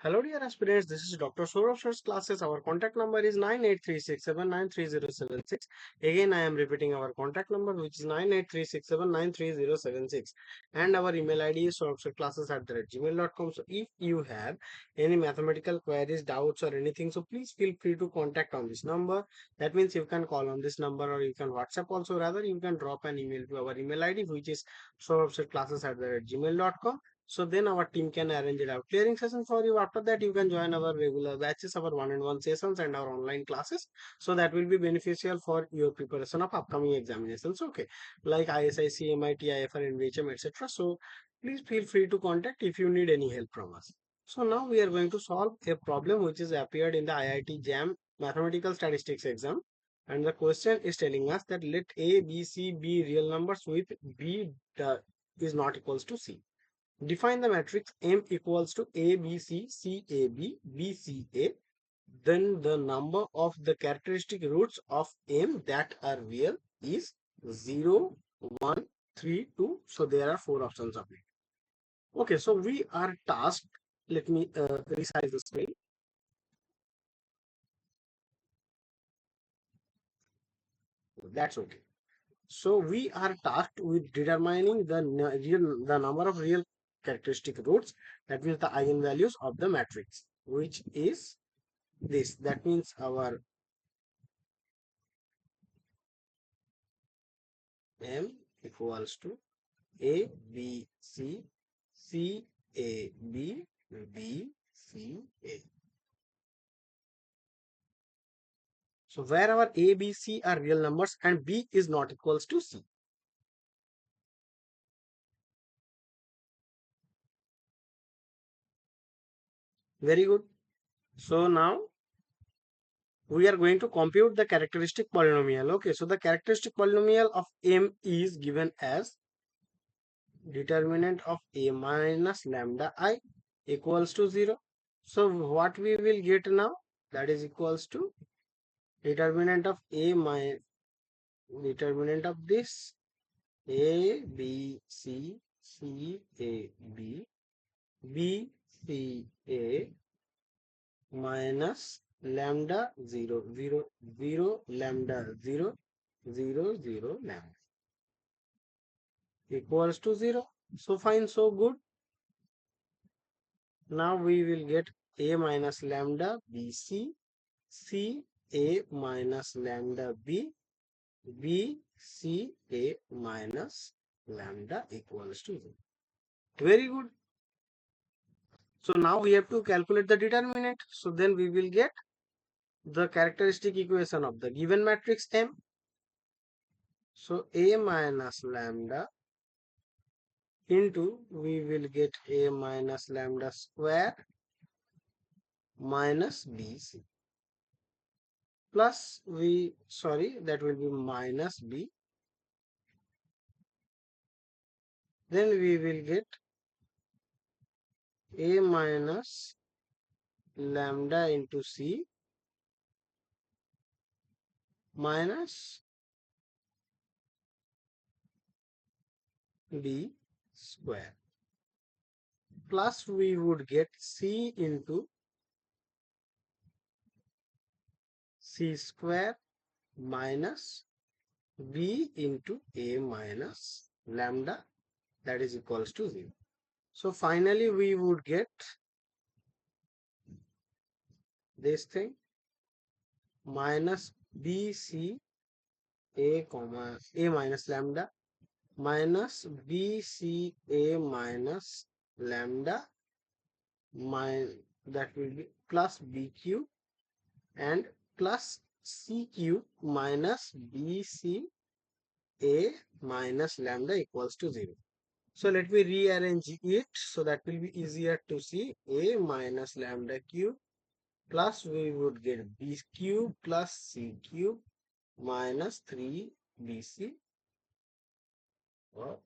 Hello dear aspirants, this is Dr. Sourav Sir's classes. Our contact number is 9836793076. Again, I am repeating our contact number which is 9836793076 and our email ID is souravsirclasses@gmail.com. So if you have any mathematical queries, doubts or anything, so please feel free to contact on this number. That means you can call on this number or you can WhatsApp also. Rather, you can drop an email to our email ID which is souravsirclasses@gmail.com. So then our team can arrange a doubt clearing session for you. After that, you can join our regular batches, our one-on-one sessions and our online classes. So that will be beneficial for your preparation of upcoming examinations. Okay, like IISc, MIT, IFR, NVHM, etc. So please feel free to contact if you need any help from us. So now we are going to solve a problem which is appeared in the IIT JAM Mathematical Statistics exam. And the question is telling us that let A, B, C be real numbers with B is not equals to C. Define the matrix M equals to A, B, C, C, A, B, B, C, A. Then the number of the characteristic roots of M that are real is 0, 1, 3, 2. So there are 4 options of it. Okay, so we are tasked. Let me resize the screen. That's okay. So we are tasked with determining the number of real characteristic roots. That means the eigenvalues of the matrix, which is this. That means our M equals to A, B, C, C, A, B, B, C, A. So where our A, B, C are real numbers and B is not equals to C. Very good. So now we are going to compute the characteristic polynomial. Okay, so the characteristic polynomial of M is given as determinant of A minus lambda I equals to 0. So what we will get now, that is equals to determinant of A minus determinant of this A, B, C, C, A, B, B, C, A minus lambda 0, 0, 0, lambda 0, 0, 0, lambda equals to 0. So fine, so good. Now we will get A minus lambda B, C, C, A minus lambda B, B, C, A minus lambda equals to 0. Very good. So now we have to calculate the determinant. So then we will get the characteristic equation of the given matrix M. So A minus lambda into we will get A minus lambda square minus BC plus that will be minus B. Then we will get A minus lambda into C minus B square plus we would get C into C square minus B into A minus lambda, that is equals to 0. So finally we would get this thing minus BC A comma A minus lambda minus BCA minus lambda that will be plus BQ and plus CQ minus BCA minus lambda equals to 0. So let me rearrange it so that will be easier to see. A minus lambda cube plus we would get B cube plus C cube minus 3BC or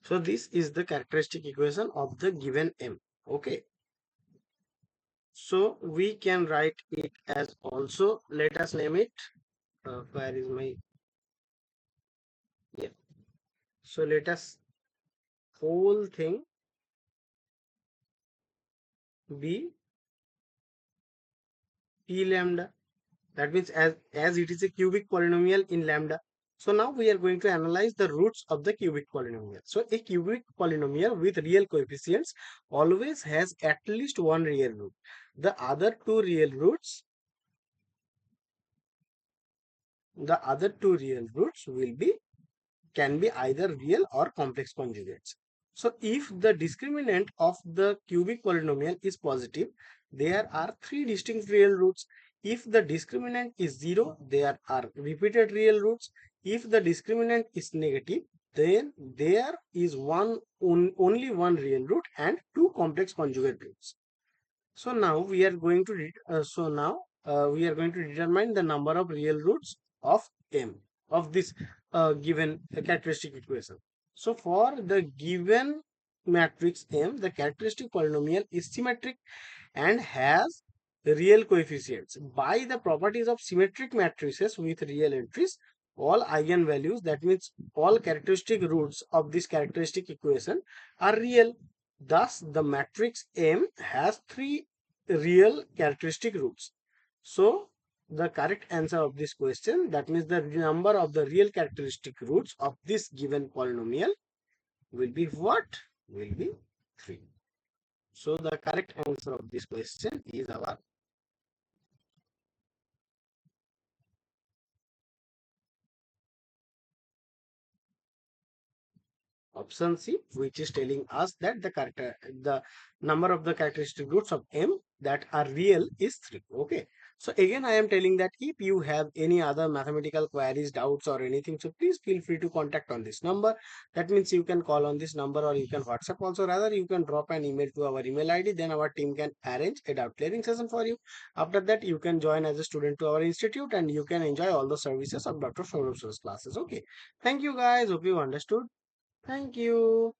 So this is the characteristic equation of the given M. Okay. So we can write it as also, let us name it, where is my, yeah. So let us whole thing be P lambda. That means as it is a cubic polynomial in lambda. So now we are going to analyze the roots of the cubic polynomial. So a cubic polynomial with real coefficients always has at least one real root. The other two real roots, will be, can be either real or complex conjugates. So if the discriminant of the cubic polynomial is positive, there are three distinct real roots. If the discriminant is 0, there are repeated real roots. If the discriminant is negative, then there is only one real root and two complex conjugate roots. So now we are going to we are going to determine the number of real roots of M of this given characteristic equation. So for the given matrix M, the characteristic polynomial is symmetric and has real coefficients. By the properties of symmetric matrices with real entries, all eigenvalues, that means all characteristic roots of this characteristic equation, are real. Thus, the matrix M has three real characteristic roots. So, the correct answer of this question, that means the number of the real characteristic roots of this given polynomial, will be what? Will be 3. So the correct answer of this question is our option C, which is telling us that the number of the characteristic roots of M that are real is 3. Okay. So again, I am telling that if you have any other mathematical queries, doubts or anything, so please feel free to contact on this number. That means you can call on this number or you can WhatsApp also. Rather, you can drop an email to our email ID. Then our team can arrange a doubt clearing session for you. After that, you can join as a student to our institute and you can enjoy all the services of Dr. Sourav's classes. Okay. Thank you guys. Hope you understood. Thank you.